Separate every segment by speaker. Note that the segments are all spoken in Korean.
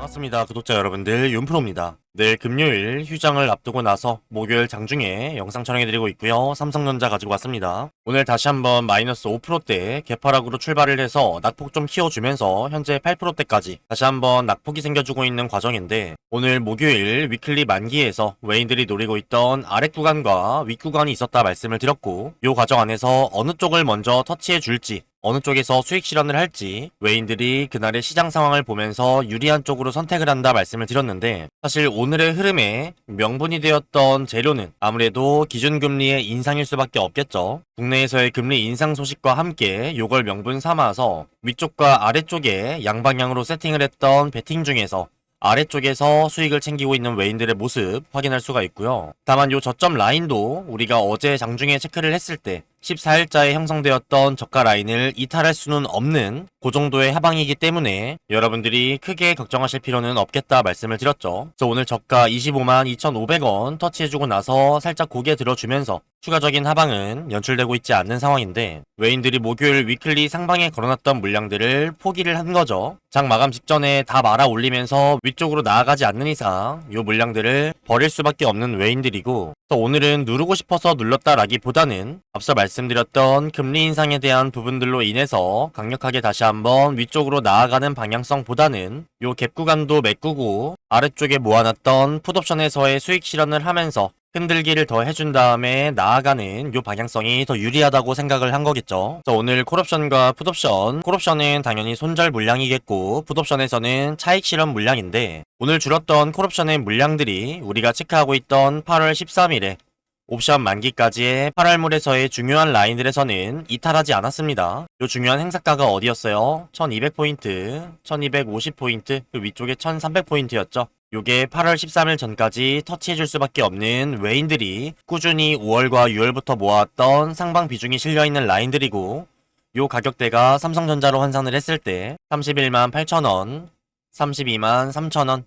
Speaker 1: 반갑습니다. 구독자 여러분들, 윤프로입니다. 내일 금요일 휴장을 앞두고 나서 목요일 장중에 영상 촬영해드리고 있고요. 삼성전자 가지고 왔습니다. 오늘 다시 한번 마이너스 5%대 개파락으로 출발을 해서 낙폭 좀 키워주면서 현재 8%대까지 다시 한번 낙폭이 생겨주고 있는 과정인데, 오늘 목요일 위클리 만기에서 외인들이 노리고 있던 아랫 구간과 윗 구간이 있었다 말씀을 드렸고, 이 과정 안에서 어느 쪽을 먼저 터치해 줄지, 어느 쪽에서 수익 실현을 할지 외인들이 그날의 시장 상황을 보면서 유리한 쪽으로 선택을 한다 말씀을 드렸는데, 사실 오늘의 흐름에 명분이 되었던 재료는 아무래도 기준금리의 인상일 수밖에 없겠죠. 국내에서의 금리 인상 소식과 함께 요걸 명분 삼아서 위쪽과 아래쪽에 양방향으로 세팅을 했던 베팅 중에서 아래쪽에서 수익을 챙기고 있는 외인들의 모습 확인할 수가 있고요. 다만 요 저점 라인도 우리가 어제 장중에 체크를 했을 때 14일자에 형성되었던 저가 라인을 이탈할 수는 없는 그 정도의 하방이기 때문에 여러분들이 크게 걱정하실 필요는 없겠다 말씀을 드렸죠. 그래서 오늘 저가 25만 2,500원 터치해주고 나서 살짝 고개 들어주면서 추가적인 하방은 연출되고 있지 않는 상황인데, 외인들이 목요일 위클리 상방에 걸어놨던 물량들을 포기를 한 거죠. 장 마감 직전에 다 말아 올리면서 위쪽으로 나아가지 않는 이상 이 물량들을 버릴 수밖에 없는 외인들이고, 또 오늘은 누르고 싶어서 눌렀다라기보다는 앞서 말씀드렸던 금리 인상에 대한 부분들로 인해서 강력하게 다시 한번 위쪽으로 나아가는 방향성보다는 요 갭 구간도 메꾸고 아래쪽에 모아놨던 풋옵션에서의 수익 실현을 하면서 흔들기를 더 해준 다음에 나아가는 요 방향성이 더 유리하다고 생각을 한 거겠죠. 그래서 오늘 콜옵션과 풋옵션, 콜옵션은 당연히 손절 물량이겠고 풋옵션에서는 차익 실현 물량인데, 오늘 줄었던 콜옵션의 물량들이 우리가 체크하고 있던 8월 13일에 옵션 만기까지의 8월물에서의 중요한 라인들에서는 이탈하지 않았습니다. 요 중요한 행사가가 어디였어요? 1200포인트, 1250포인트, 그 위쪽에 1300포인트였죠. 요게 8월 13일 전까지 터치해줄 수밖에 없는 외인들이 꾸준히 5월과 6월부터 모아왔던 상방 비중이 실려있는 라인들이고, 요 가격대가 삼성전자로 환산을 했을 때 31만 8천원, 32만 3천원,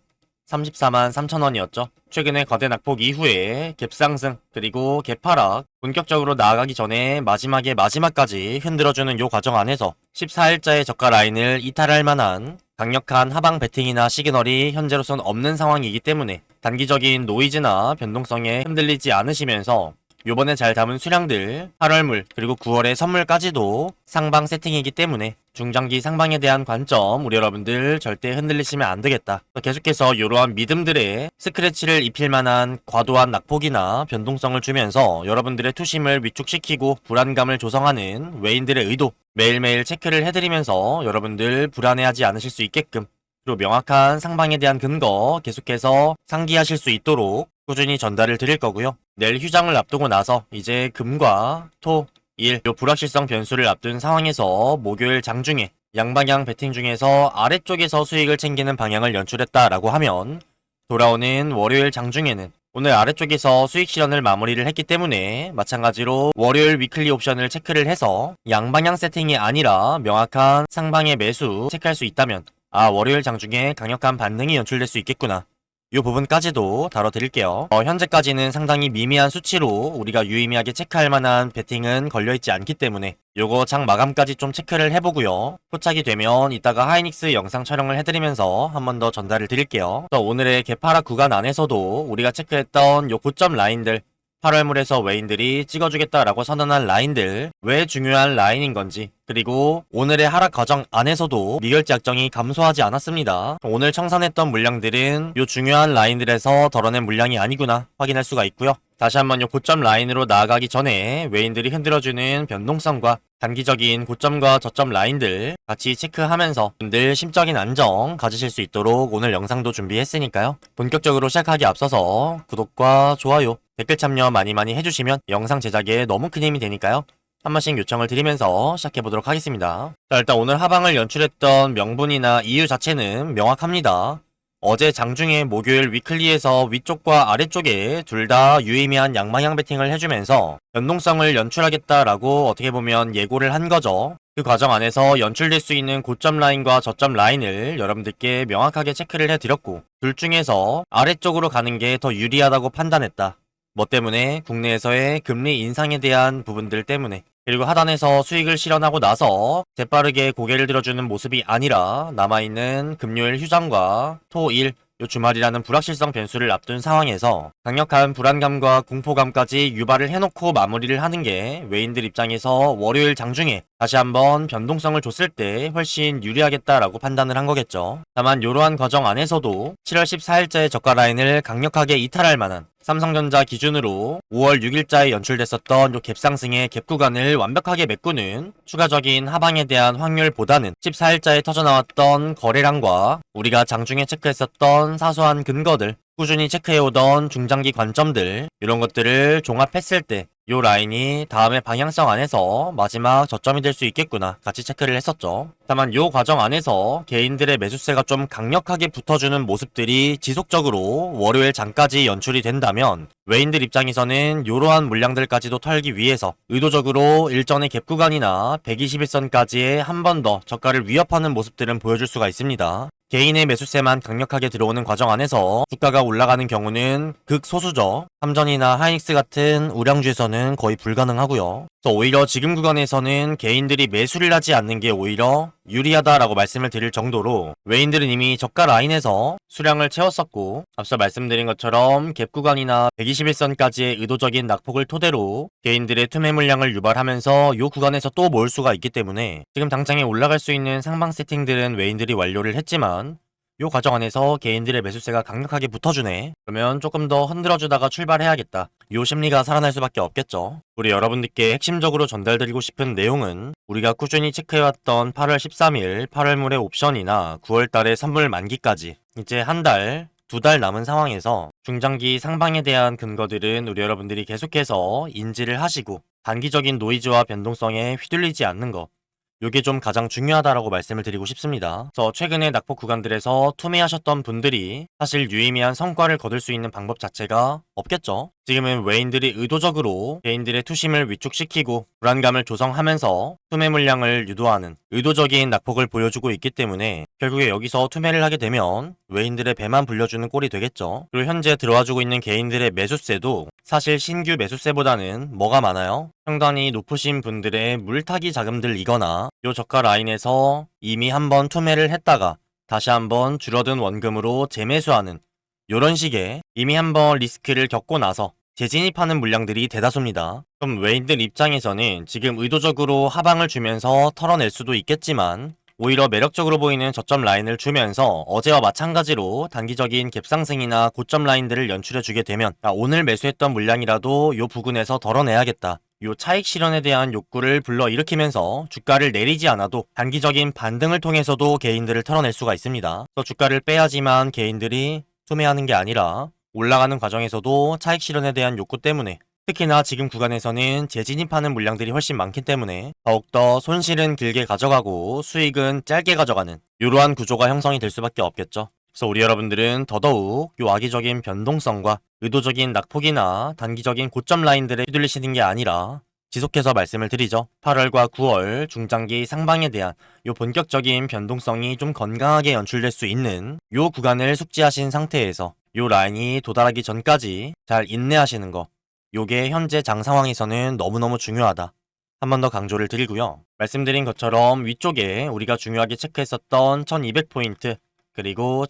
Speaker 1: 34만 3천원이었죠. 최근에 거대 낙폭 이후에 갭상승 그리고 갭하락 본격적으로 나아가기 전에 마지막까지 흔들어주는 요 과정 안에서 14일자의 저가 라인을 이탈할 만한 강력한 하방 배팅이나 시그널이 현재로선 없는 상황이기 때문에 단기적인 노이즈나 변동성에 흔들리지 않으시면서 요번에 잘 담은 수량들 8월물 그리고 9월의 선물까지도 상방 세팅이기 때문에 중장기 상방에 대한 관점 우리 여러분들 절대 흔들리시면 안 되겠다. 계속해서 이러한 믿음들의 스크래치를 입힐 만한 과도한 낙폭이나 변동성을 주면서 여러분들의 투심을 위축시키고 불안감을 조성하는 외인들의 의도 매일매일 체크를 해드리면서 여러분들 불안해하지 않으실 수 있게끔, 그리고 명확한 상방에 대한 근거 계속해서 상기하실 수 있도록 꾸준히 전달을 드릴 거고요. 내일 휴장을 앞두고 나서 이제 금과 토, 일, 요 불확실성 변수를 앞둔 상황에서 목요일 장중에 양방향 베팅 중에서 아래쪽에서 수익을 챙기는 방향을 연출했다라고 하면, 돌아오는 월요일 장중에는 오늘 아래쪽에서 수익 실현을 마무리를 했기 때문에 마찬가지로 월요일 위클리 옵션을 체크를 해서 양방향 세팅이 아니라 명확한 상방의 매수 체크할 수 있다면, 아, 월요일 장중에 강력한 반등이 연출될 수 있겠구나, 이 부분까지도 다뤄드릴게요. 현재까지는 상당히 미미한 수치로 우리가 유의미하게 체크할 만한 베팅은 걸려있지 않기 때문에 요거 장 마감까지 좀 체크를 해보고요. 포착이 되면 이따가 하이닉스 영상 촬영을 해드리면서 한 번 더 전달을 드릴게요. 오늘의 개파락 구간 안에서도 우리가 체크했던 요 고점 라인들, 8월물에서 외인들이 찍어주겠다라고 선언한 라인들, 왜 중요한 라인인 건지, 그리고 오늘의 하락 과정 안에서도 미결제 약정이 감소하지 않았습니다. 오늘 청산했던 물량들은 요 중요한 라인들에서 덜어낸 물량이 아니구나 확인할 수가 있고요. 다시 한번 요 고점 라인으로 나아가기 전에 외인들이 흔들어주는 변동성과 단기적인 고점과 저점 라인들 같이 체크하면서 늘 심적인 안정 가지실 수 있도록 오늘 영상도 준비했으니까요. 본격적으로 시작하기 앞서서 구독과 좋아요, 댓글 참여 많이 해주시면 영상 제작에 너무 큰 힘이 되니까요. 한 번씩 요청을 드리면서 시작해보도록 하겠습니다. 자, 일단 오늘 하방을 연출했던 명분이나 이유 자체는 명확합니다. 어제 장중에 목요일 위클리에서 위쪽과 아래쪽에 둘 다 유의미한 양방향 베팅을 해주면서 변동성을 연출하겠다라고 어떻게 보면 예고를 한 거죠. 그 과정 안에서 연출될 수 있는 고점 라인과 저점 라인을 여러분들께 명확하게 체크를 해드렸고, 둘 중에서 아래쪽으로 가는 게 더 유리하다고 판단했다. 뭐 때문에? 국내에서의 금리 인상에 대한 부분들 때문에. 그리고 하단에서 수익을 실현하고 나서 재빠르게 고개를 들어주는 모습이 아니라 남아있는 금요일 휴장과 토일 요 주말이라는 불확실성 변수를 앞둔 상황에서 강력한 불안감과 공포감까지 유발을 해놓고 마무리를 하는 게 외인들 입장에서 월요일 장중에 다시 한번 변동성을 줬을 때 훨씬 유리하겠다라고 판단을 한 거겠죠. 다만 이러한 과정 안에서도 7월 14일자의 저가 라인을 강력하게 이탈할 만한 삼성전자 기준으로 5월 6일자에 연출됐었던 요 갭상승의 갭 구간을 완벽하게 메꾸는 추가적인 하방에 대한 확률보다는 14일자에 터져나왔던 거래량과 우리가 장중에 체크했었던 사소한 근거들, 꾸준히 체크해오던 중장기 관점들 이런 것들을 종합했을 때 요 라인이 다음의 방향성 안에서 마지막 저점이 될 수 있겠구나 같이 체크를 했었죠. 다만 요 과정 안에서 개인들의 매수세가 좀 강력하게 붙어주는 모습들이 지속적으로 월요일 장까지 연출이 된다면 외인들 입장에서는 이러한 물량들까지도 털기 위해서 의도적으로 일전의 갭 구간이나 121선까지의 한 번 더 저가를 위협하는 모습들은 보여줄 수가 있습니다. 개인의 매수세만 강력하게 들어오는 과정 안에서 주가가 올라가는 경우는 극소수죠. 삼전이나 하이닉스 같은 우량주에서는 거의 불가능하고요. 그래서 오히려 지금 구간에서는 개인들이 매수를 하지 않는 게 오히려 유리하다라고 말씀을 드릴 정도로 외인들은 이미 저가 라인에서 수량을 채웠었고 앞서 말씀드린 것처럼 갭 구간이나 121선까지의 의도적인 낙폭을 토대로 개인들의 투매 물량을 유발하면서 이 구간에서 또 모을 수가 있기 때문에 지금 당장에 올라갈 수 있는 상방 세팅들은 외인들이 완료를 했지만 요 과정 안에서 개인들의 매수세가 강력하게 붙어주네. 그러면 조금 더 흔들어주다가 출발해야겠다. 요 심리가 살아날 수밖에 없겠죠. 우리 여러분들께 핵심적으로 전달드리고 싶은 내용은 우리가 꾸준히 체크해왔던 8월 13일 8월물의 옵션이나 9월달의 선물 만기까지 이제 한 달, 2달 남은 상황에서 중장기 상방에 대한 근거들은 우리 여러분들이 계속해서 인지를 하시고 단기적인 노이즈와 변동성에 휘둘리지 않는 것 요게 좀 가장 중요하다라고 말씀을 드리고 싶습니다. 그래서 최근에 낙폭 구간들에서 투매하셨던 분들이 사실 유의미한 성과를 거둘 수 있는 방법 자체가 없겠죠. 지금은 외인들이 의도적으로 개인들의 투심을 위축시키고 불안감을 조성하면서 투매 물량을 유도하는 의도적인 낙폭을 보여주고 있기 때문에 결국에 여기서 투매를 하게 되면 외인들의 배만 불려주는 꼴이 되겠죠. 그리고 현재 들어와주고 있는 개인들의 매수세도 사실 신규 매수세보다는 뭐가 많아요? 상당히 높으신 분들의 물타기 자금들이거나 요 저가 라인에서 이미 한번 투매를 했다가 다시 한번 줄어든 원금으로 재매수하는 요런 식의 이미 한번 리스크를 겪고 나서 재진입하는 물량들이 대다수입니다. 그럼 외인들 입장에서는 지금 의도적으로 하방을 주면서 털어낼 수도 있겠지만 오히려 매력적으로 보이는 저점 라인을 주면서 어제와 마찬가지로 단기적인 갭상승이나 고점 라인들을 연출해주게 되면 오늘 매수했던 물량이라도 요 부근에서 덜어내야겠다. 요 차익 실현에 대한 욕구를 불러일으키면서 주가를 내리지 않아도 단기적인 반등을 통해서도 개인들을 털어낼 수가 있습니다. 그래서 주가를 빼야지만 개인들이 투매하는 게 아니라 올라가는 과정에서도 차익 실현에 대한 욕구 때문에 특히나 지금 구간에서는 재진입하는 물량들이 훨씬 많기 때문에 더욱더 손실은 길게 가져가고 수익은 짧게 가져가는 이러한 구조가 형성이 될 수밖에 없겠죠. 그래서 우리 여러분들은 더더욱 요 악의적인 변동성과 의도적인 낙폭이나 단기적인 고점 라인들에 휘둘리시는 게 아니라 지속해서 말씀을 드리죠. 8월과 9월 중장기 상방에 대한 요 본격적인 변동성이 좀 건강하게 연출될 수 있는 요 구간을 숙지하신 상태에서 요 라인이 도달하기 전까지 잘 인내하시는 거 요게 현재 장 상황에서는 너무너무 중요하다. 한 번 더 강조를 드리고요. 말씀드린 것처럼 위쪽에 우리가 중요하게 체크했었던 1200포인트 그리고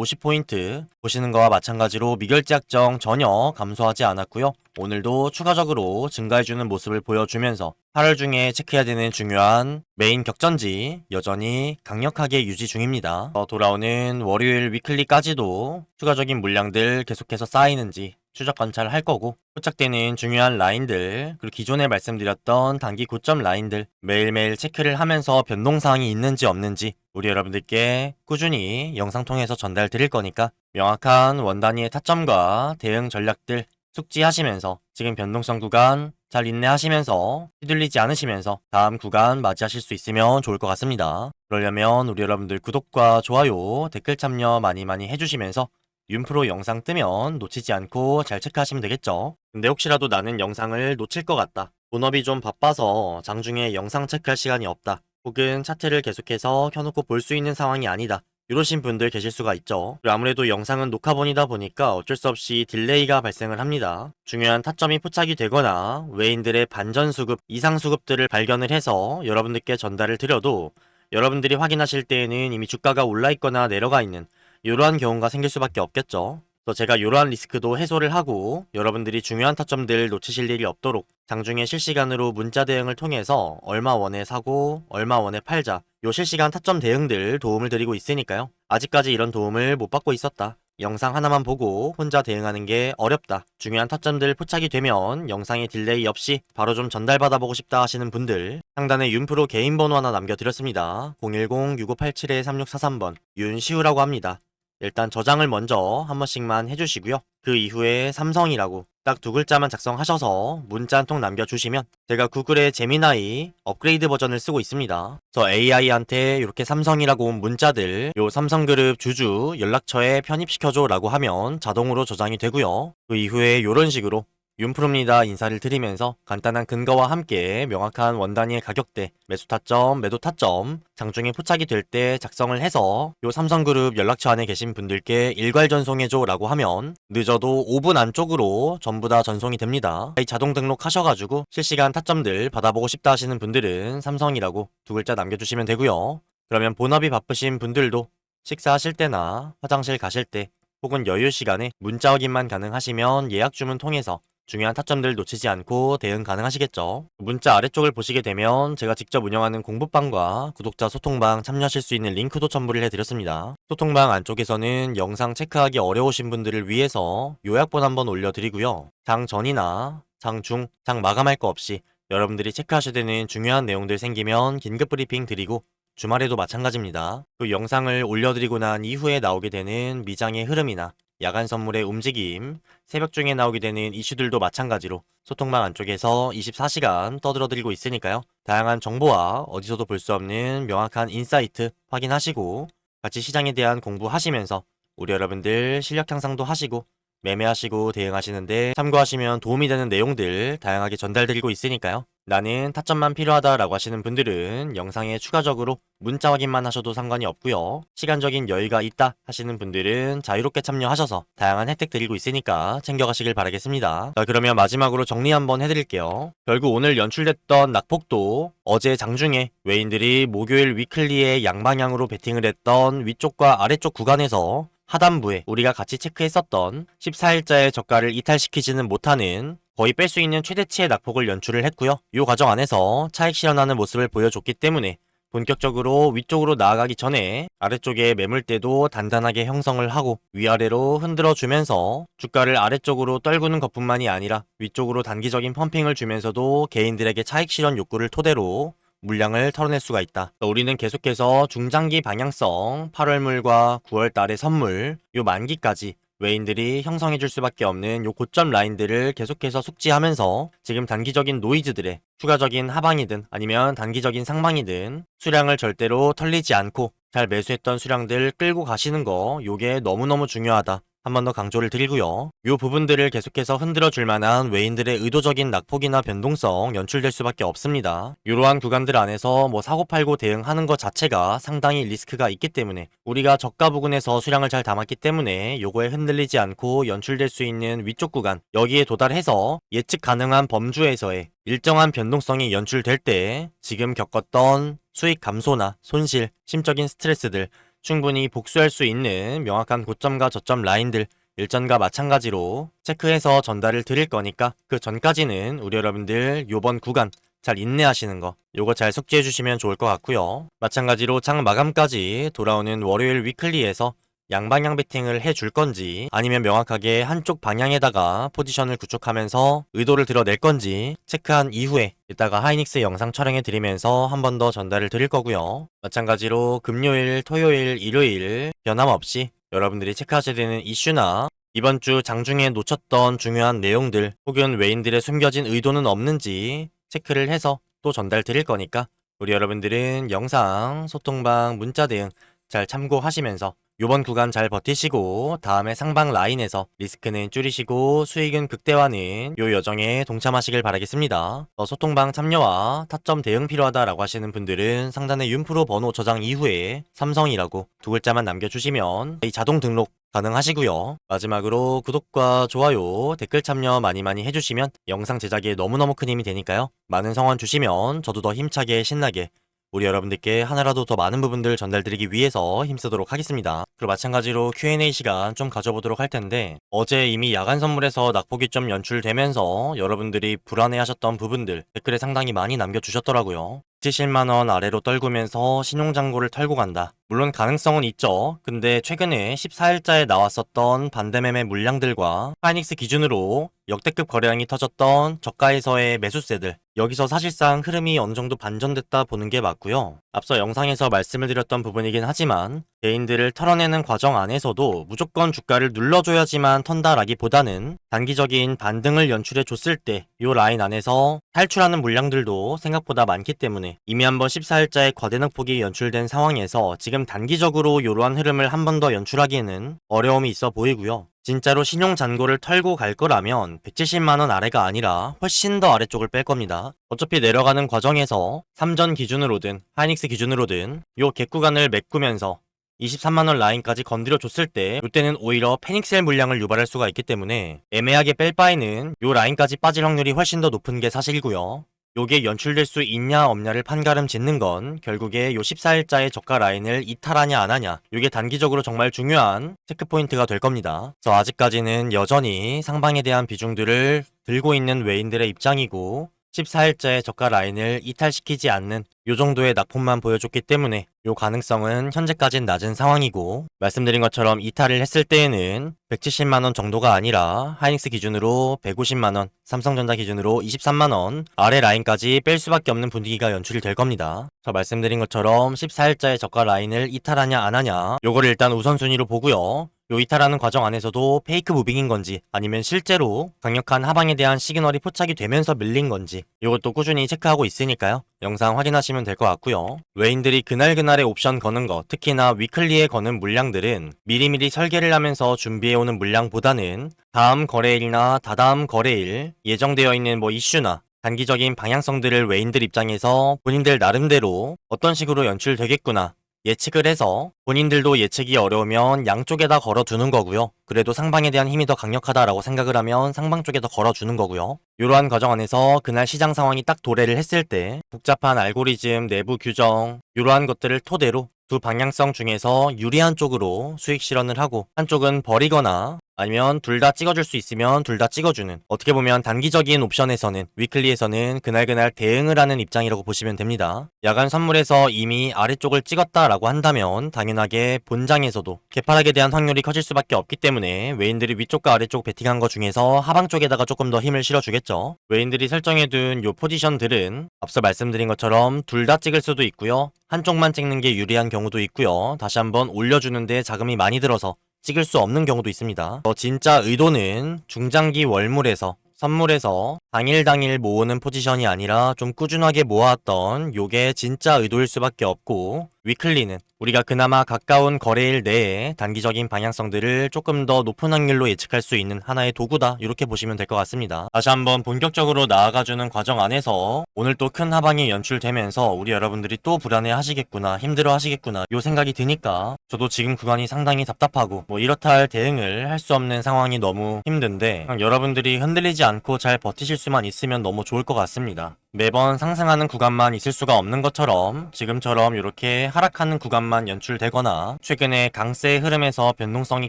Speaker 1: 1250포인트 보시는 거와 마찬가지로 미결제 약정 전혀 감소하지 않았고요. 오늘도 추가적으로 증가해주는 모습을 보여주면서 8월 중에 체크해야 되는 중요한 메인 격전지 여전히 강력하게 유지 중입니다. 돌아오는 월요일 위클리까지도 추가적인 물량들 계속해서 쌓이는지 추적 관찰할 거고 포착되는 중요한 라인들 그리고 기존에 말씀드렸던 단기 고점 라인들 매일매일 체크를 하면서 변동사항이 있는지 없는지 우리 여러분들께 꾸준히 영상 통해서 전달 드릴 거니까 명확한 원단위의 타점과 대응 전략들 숙지하시면서 지금 변동성 구간 잘 인내하시면서 휘둘리지 않으시면서 다음 구간 맞이하실 수 있으면 좋을 것 같습니다. 그러려면 우리 여러분들 구독과 좋아요 댓글 참여 많이 해주시면서 윤프로 영상 뜨면 놓치지 않고 잘 체크하시면 되겠죠. 근데 혹시라도 나는 영상을 놓칠 것 같다. 본업이 좀 바빠서 장중에 영상 체크할 시간이 없다. 혹은 차트를 계속해서 켜놓고 볼 수 있는 상황이 아니다. 이러신 분들 계실 수가 있죠. 그리고 아무래도 영상은 녹화본이다 보니까 어쩔 수 없이 딜레이가 발생을 합니다. 중요한 타점이 포착이 되거나 외인들의 반전수급, 이상수급들을 발견을 해서 여러분들께 전달을 드려도 여러분들이 확인하실 때에는 이미 주가가 올라 있거나 내려가 있는 이러한 경우가 생길 수밖에 없겠죠. 그래서 제가 이러한 리스크도 해소를 하고 여러분들이 중요한 타점들 놓치실 일이 없도록 장중에 실시간으로 문자 대응을 통해서 얼마 원에 사고 얼마 원에 팔자 요 실시간 타점 대응들 도움을 드리고 있으니까요. 아직까지 이런 도움을 못 받고 있었다. 영상 하나만 보고 혼자 대응하는 게 어렵다. 중요한 타점들 포착이 되면 영상에 딜레이 없이 바로 좀 전달받아보고 싶다 하시는 분들 상단에 윤프로 개인 번호 하나 남겨드렸습니다. 010-6587-3643번 윤시우라고 합니다. 일단 저장을 먼저 한 번씩만 해주시고요. 그 이후에 삼성이라고 딱 두 글자만 작성하셔서 문자 한 통 남겨주시면 제가 구글의 제미나이 업그레이드 버전을 쓰고 있습니다. 그래서 AI한테 이렇게 삼성이라고 온 문자들 요 삼성그룹 주주 연락처에 편입시켜줘 라고 하면 자동으로 저장이 되고요. 그 이후에 이런 식으로 윤프로입니다 인사를 드리면서 간단한 근거와 함께 명확한 원단위의 가격대, 매수 타점, 매도 타점, 장중에 포착이 될 때 작성을 해서 요 삼성그룹 연락처 안에 계신 분들께 일괄 전송해줘 라고 하면 늦어도 5분 안쪽으로 전부 다 전송이 됩니다. 자동 등록하셔가지고 실시간 타점들 받아보고 싶다 하시는 분들은 삼성이라고 두 글자 남겨주시면 되고요. 그러면 본업이 바쁘신 분들도 식사하실 때나 화장실 가실 때 혹은 여유 시간에 문자 확인만 가능하시면 예약 주문 통해서 중요한 타점들 놓치지 않고 대응 가능하시겠죠. 문자 아래쪽을 보시게 되면 제가 직접 운영하는 공부방과 구독자 소통방 참여하실 수 있는 링크도 첨부를 해드렸습니다. 소통방 안쪽에서는 영상 체크하기 어려우신 분들을 위해서 요약본 한번 올려드리고요. 장 전이나 장 중, 장 마감할 거 없이 여러분들이 체크하셔야 되는 중요한 내용들 생기면 긴급 브리핑 드리고 주말에도 마찬가지입니다. 그 영상을 올려드리고 난 이후에 나오게 되는 미장의 흐름이나 야간 선물의 움직임, 새벽 중에 나오게 되는 이슈들도 마찬가지로 소통방 안쪽에서 24시간 떠들어드리고 있으니까요. 다양한 정보와 어디서도 볼 수 없는 명확한 인사이트 확인하시고 같이 시장에 대한 공부하시면서 우리 여러분들 실력 향상도 하시고 매매하시고 대응하시는데 참고하시면 도움이 되는 내용들 다양하게 전달드리고 있으니까요. 나는 타점만 필요하다라고 하시는 분들은 영상에 추가적으로 문자 확인만 하셔도 상관이 없고요. 시간적인 여유가 있다 하시는 분들은 자유롭게 참여하셔서 다양한 혜택 드리고 있으니까 챙겨가시길 바라겠습니다. 자, 그러면 마지막으로 정리 한번 해드릴게요. 결국 오늘 연출됐던 낙폭도 어제 장중에 외인들이 목요일 위클리에 양방향으로 베팅을 했던 위쪽과 아래쪽 구간에서 하단부에 우리가 같이 체크했었던 14일자의 저가를 이탈시키지는 못하는 거의 뺄 수 있는 최대치의 낙폭을 연출을 했고요. 이 과정 안에서 차익 실현하는 모습을 보여줬기 때문에 본격적으로 위쪽으로 나아가기 전에 아래쪽에 매물대도 단단하게 형성을 하고 위아래로 흔들어 주면서 주가를 아래쪽으로 떨구는 것뿐만이 아니라 위쪽으로 단기적인 펌핑을 주면서도 개인들에게 차익 실현 욕구를 토대로 물량을 털어낼 수가 있다. 우리는 계속해서 중장기 방향성 8월물과 9월달의 선물 요 만기까지 외인들이 형성해줄 수밖에 없는 요 고점 라인들을 계속해서 숙지하면서 지금 단기적인 노이즈들의 추가적인 하방이든 아니면 단기적인 상방이든 수량을 절대로 털리지 않고 잘 매수했던 수량들 끌고 가시는 거 요게 너무너무 중요하다. 한 번 더 강조를 드리고요. 이 부분들을 계속해서 흔들어 줄 만한 외인들의 의도적인 낙폭이나 변동성 연출될 수밖에 없습니다. 이러한 구간들 안에서 사고팔고 대응하는 것 자체가 상당히 리스크가 있기 때문에 우리가 저가 부근에서 수량을 잘 담았기 때문에 요거에 흔들리지 않고 연출될 수 있는 위쪽 구간 여기에 도달해서 예측 가능한 범주에서의 일정한 변동성이 연출될 때 지금 겪었던 수익 감소나 손실, 심적인 스트레스들 충분히 복수할 수 있는 명확한 고점과 저점 라인들 일전과 마찬가지로 체크해서 전달을 드릴 거니까 그 전까지는 우리 여러분들 요번 구간 잘 인내하시는 거 요거 잘 숙지해 주시면 좋을 것 같고요. 마찬가지로 장 마감까지 돌아오는 월요일 위클리에서 양방향 베팅을 해줄 건지 아니면 명확하게 한쪽 방향에다가 포지션을 구축하면서 의도를 드러낼 건지 체크한 이후에 이따가 하이닉스 영상 촬영해 드리면서 한 번 더 전달을 드릴 거고요. 마찬가지로 금요일, 토요일, 일요일 변함없이 여러분들이 체크하셔야 되는 이슈나 이번 주 장중에 놓쳤던 중요한 내용들 혹은 외인들의 숨겨진 의도는 없는지 체크를 해서 또 전달 드릴 거니까 우리 여러분들은 영상, 소통방, 문자 대응 잘 참고하시면서 요번 구간 잘 버티시고 다음에 상방 라인에서 리스크는 줄이시고 수익은 극대화는 요 여정에 동참하시길 바라겠습니다. 소통방 참여와 타점 대응 필요하다라고 하시는 분들은 상단의 윤프로 번호 저장 이후에 삼성이라고 두 글자만 남겨주시면 이 자동 등록 가능하시고요. 마지막으로 구독과 좋아요, 댓글 참여 많이 해주시면 영상 제작에 너무너무 큰 힘이 되니까요. 많은 성원 주시면 저도 더 힘차게 신나게 우리 여러분들께 하나라도 더 많은 부분들 전달드리기 위해서 힘쓰도록 하겠습니다. 그리고 마찬가지로 Q&A 시간 좀 가져보도록 할 텐데 어제 이미 야간 선물에서 낙폭이 좀 연출되면서 여러분들이 불안해하셨던 부분들 댓글에 상당히 많이 남겨주셨더라고요. 70만원 아래로 떨구면서 신용잔고를 털고 간다. 물론 가능성은 있죠. 근데 최근에 14일자에 나왔었던 반대매매 물량들과 하이닉스 기준으로 역대급 거래량이 터졌던 저가에서의 매수세들, 여기서 사실상 흐름이 어느정도 반전됐다 보는 게 맞고요. 앞서 영상에서 말씀을 드렸던 부분이긴 하지만 개인들을 털어내는 과정 안에서도 무조건 주가를 눌러줘야지만 턴다라기보다는 단기적인 반등을 연출해 줬을 때 이 라인 안에서 탈출하는 물량들도 생각보다 많기 때문에 이미 한번 14일자에 과대낙폭이 연출된 상황에서 지금 단기적으로 이러한 흐름을 한 번 더 연출하기에는 어려움이 있어 보이고요. 진짜로 신용 잔고를 털고 갈 거라면 170만원 아래가 아니라 훨씬 더 아래쪽을 뺄 겁니다. 어차피 내려가는 과정에서 삼전 기준으로든 하이닉스 기준으로든 요 갭구간을 메꾸면서 23만원 라인까지 건드려 줬을 때 이때는 오히려 패닉셀 물량을 유발할 수가 있기 때문에 애매하게 뺄 바에는 요 라인까지 빠질 확률이 훨씬 더 높은 게 사실이고요. 요게 연출될 수 있냐 없냐를 판가름 짓는 건 결국에 요 14일자의 저가 라인을 이탈하냐 안 하냐, 요게 단기적으로 정말 중요한 체크포인트가 될 겁니다. 그래서 아직까지는 여전히 상방에 대한 비중들을 들고 있는 외인들의 입장이고 14일자의 저가 라인을 이탈시키지 않는 요 정도의 낙폭만 보여줬기 때문에 요 가능성은 현재까진 낮은 상황이고, 말씀드린 것처럼 이탈을 했을 때에는 170만원 정도가 아니라 하이닉스 기준으로 150만원, 삼성전자 기준으로 23만원 아래 라인까지 뺄 수밖에 없는 분위기가 연출이 될 겁니다. 저 말씀드린 것처럼 14일자의 저가 라인을 이탈하냐 안 하냐, 요거를 일단 우선순위로 보고요. 요 이탈하는 과정 안에서도 페이크 무빙인 건지 아니면 실제로 강력한 하방에 대한 시그널이 포착이 되면서 밀린 건지 이것도 꾸준히 체크하고 있으니까요. 영상 확인하시면 될 것 같고요. 외인들이 그날그날의 옵션 거는 거, 특히나 위클리에 거는 물량들은 미리미리 설계를 하면서 준비해오는 물량보다는 다음 거래일이나 다다음 거래일 예정되어 있는 이슈나 단기적인 방향성들을 외인들 입장에서 본인들 나름대로 어떤 식으로 연출되겠구나 예측을 해서 본인들도 예측이 어려우면 양쪽에다 걸어두는 거고요. 그래도 상방에 대한 힘이 더 강력하다라고 생각을 하면 상방 쪽에 더 걸어주는 거고요. 이러한 과정 안에서 그날 시장 상황이 딱 도래를 했을 때 복잡한 알고리즘, 내부 규정 이러한 것들을 토대로 두 방향성 중에서 유리한 쪽으로 수익 실현을 하고 한쪽은 버리거나 아니면 둘 다 찍어줄 수 있으면 둘 다 찍어주는, 어떻게 보면 단기적인 옵션에서는 위클리에서는 그날 대응을 하는 입장이라고 보시면 됩니다. 야간 선물에서 이미 아래쪽을 찍었다라고 한다면 당연하게 본장에서도 개파락에 대한 확률이 커질 수밖에 없기 때문에 외인들이 위쪽과 아래쪽 베팅한 것 중에서 하방 쪽에다가 조금 더 힘을 실어주겠죠. 외인들이 설정해둔 요 포지션들은 앞서 말씀드린 것처럼 둘 다 찍을 수도 있고요. 한쪽만 찍는 게 유리한 경우도 있고요. 다시 한번 올려주는데 자금이 많이 들어서 찍을 수 없는 경우도 있습니다. 진짜 의도는 중장기 월물에서 선물에서 당일 모으는 포지션이 아니라 좀 꾸준하게 모아왔던 요게 진짜 의도일 수밖에 없고, 위클리는 우리가 그나마 가까운 거래일 내에 단기적인 방향성들을 조금 더 높은 확률로 예측할 수 있는 하나의 도구다, 이렇게 보시면 될 것 같습니다. 다시 한번 본격적으로 나아가주는 과정 안에서 오늘 또 큰 하방이 연출되면서 우리 여러분들이 또 불안해 하시겠구나, 힘들어 하시겠구나 요 생각이 드니까 저도 지금 구간이 상당히 답답하고 이렇다 할 대응을 할 수 없는 상황이 너무 힘든데 여러분들이 흔들리지 않고 잘 버티실 수만 있으면 너무 좋을 것 같습니다. 매번 상승하는 구간만 있을 수가 없는 것처럼 지금처럼 이렇게 하락하는 구간만 연출되거나 최근에 강세의 흐름에서 변동성이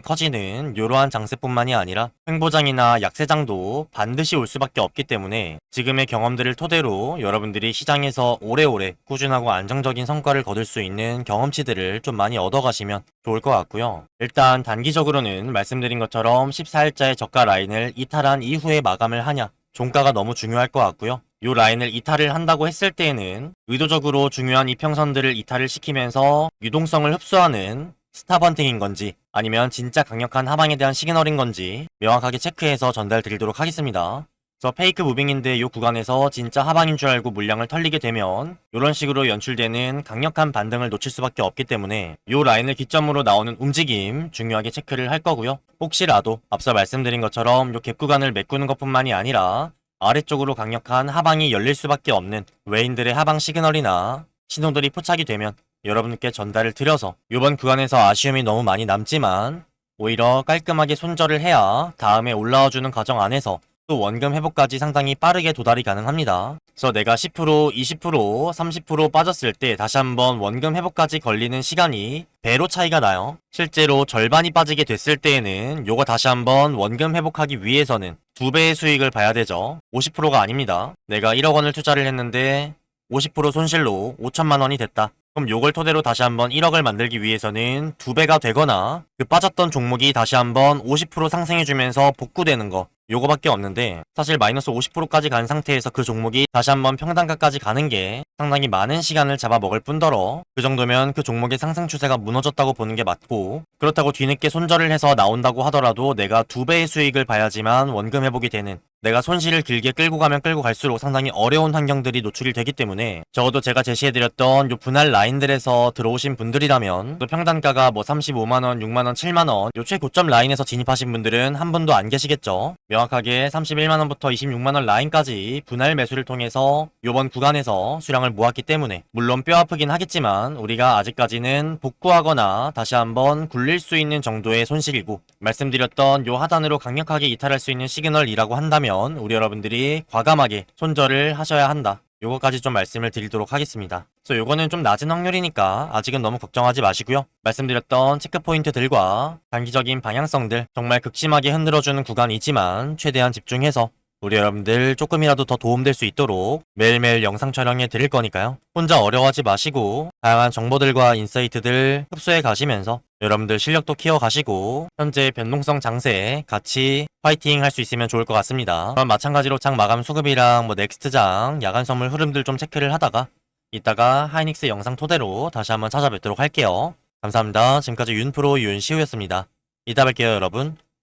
Speaker 1: 커지는 이러한 장세뿐만이 아니라 횡보장이나 약세장도 반드시 올 수밖에 없기 때문에 지금의 경험들을 토대로 여러분들이 시장에서 오래오래 꾸준하고 안정적인 성과를 거둘 수 있는 경험치들을 좀 많이 얻어가시면 좋을 것 같고요. 일단 단기적으로는 말씀드린 것처럼 14일자의 저가 라인을 이탈한 이후에 마감을 하냐, 종가가 너무 중요할 것 같고요. 요 라인을 이탈을 한다고 했을 때에는 의도적으로 중요한 이평선들을 이탈을 시키면서 유동성을 흡수하는 스탑헌팅인 건지 아니면 진짜 강력한 하방에 대한 시그널인 건지 명확하게 체크해서 전달 드리도록 하겠습니다. 그래서 페이크 무빙인데 이 구간에서 진짜 하방인 줄 알고 물량을 털리게 되면 이런 식으로 연출되는 강력한 반등을 놓칠 수밖에 없기 때문에 이 라인을 기점으로 나오는 움직임 중요하게 체크를 할 거고요. 혹시라도 앞서 말씀드린 것처럼 이 갭 구간을 메꾸는 것뿐만이 아니라 아래쪽으로 강력한 하방이 열릴 수밖에 없는 외인들의 하방 시그널이나 신호들이 포착이 되면 여러분께 전달을 드려서 이번 구간에서 아쉬움이 너무 많이 남지만 오히려 깔끔하게 손절을 해야 다음에 올라와주는 과정 안에서 또 원금 회복까지 상당히 빠르게 도달이 가능합니다. 그래서 내가 10%, 20%, 30% 빠졌을 때 다시 한번 원금 회복까지 걸리는 시간이 배로 차이가 나요. 실제로 절반이 빠지게 됐을 때에는 요거 다시 한번 원금 회복하기 위해서는 2배의 수익을 봐야 되죠. 50%가 아닙니다. 내가 1억 원을 투자를 했는데 50% 손실로 5천만 원이 됐다. 그럼 요걸 토대로 다시 한번 1억을 만들기 위해서는 2배가 되거나 그 빠졌던 종목이 다시 한번 50% 상승해주면서 복구되는 거 요거밖에 없는데 사실 마이너스 50%까지 간 상태에서 그 종목이 다시 한번 평단가까지 가는 게 상당히 많은 시간을 잡아먹을 뿐더러 그 정도면 그 종목의 상승 추세가 무너졌다고 보는 게 맞고 그렇다고 뒤늦게 손절을 해서 나온다고 하더라도 내가 2배의 수익을 봐야지만 원금 회복이 되는 내가 손실을 길게 끌고 가면 끌고 갈수록 상당히 어려운 환경들이 노출이 되기 때문에 적어도 제가 제시해드렸던 요 분할 라인들에서 들어오신 분들이라면 또 평단가가 뭐 35만원, 6만원, 7만원 요 최고점 라인에서 진입하신 분들은 한 분도 안 계시겠죠. 명확하게 31만원부터 26만원 라인까지 분할 매수를 통해서 요번 구간에서 수량을 모았기 때문에 물론 뼈 아프긴 하겠지만 우리가 아직까지는 복구하거나 다시 한번 굴릴 수 있는 정도의 손실이고 말씀드렸던 요 하단으로 강력하게 이탈할 수 있는 시그널이라고 한다면 우리 여러분들이 과감하게 손절을 하셔야 한다. 요거까지 좀 말씀을 드리도록 하겠습니다. 그래서 요거는 좀 낮은 확률이니까 아직은 너무 걱정하지 마시고요. 말씀드렸던 체크포인트들과 단기적인 방향성들 정말 극심하게 흔들어주는 구간이지만 최대한 집중해서 우리 여러분들 조금이라도 더 도움될 수 있도록 매일매일 영상 촬영해 드릴 거니까요. 혼자 어려워하지 마시고 다양한 정보들과 인사이트들 흡수해 가시면서 여러분들 실력도 키워 가시고 현재 변동성 장세에 같이 파이팅 할 수 있으면 좋을 것 같습니다. 그럼 마찬가지로 장 마감 수급이랑 뭐 넥스트장 야간 선물 흐름들 좀 체크를 하다가 이따가 하이닉스 영상 토대로 다시 한번 찾아뵙도록 할게요. 감사합니다. 지금까지 윤프로 윤시우였습니다. 이따 뵐게요 여러분.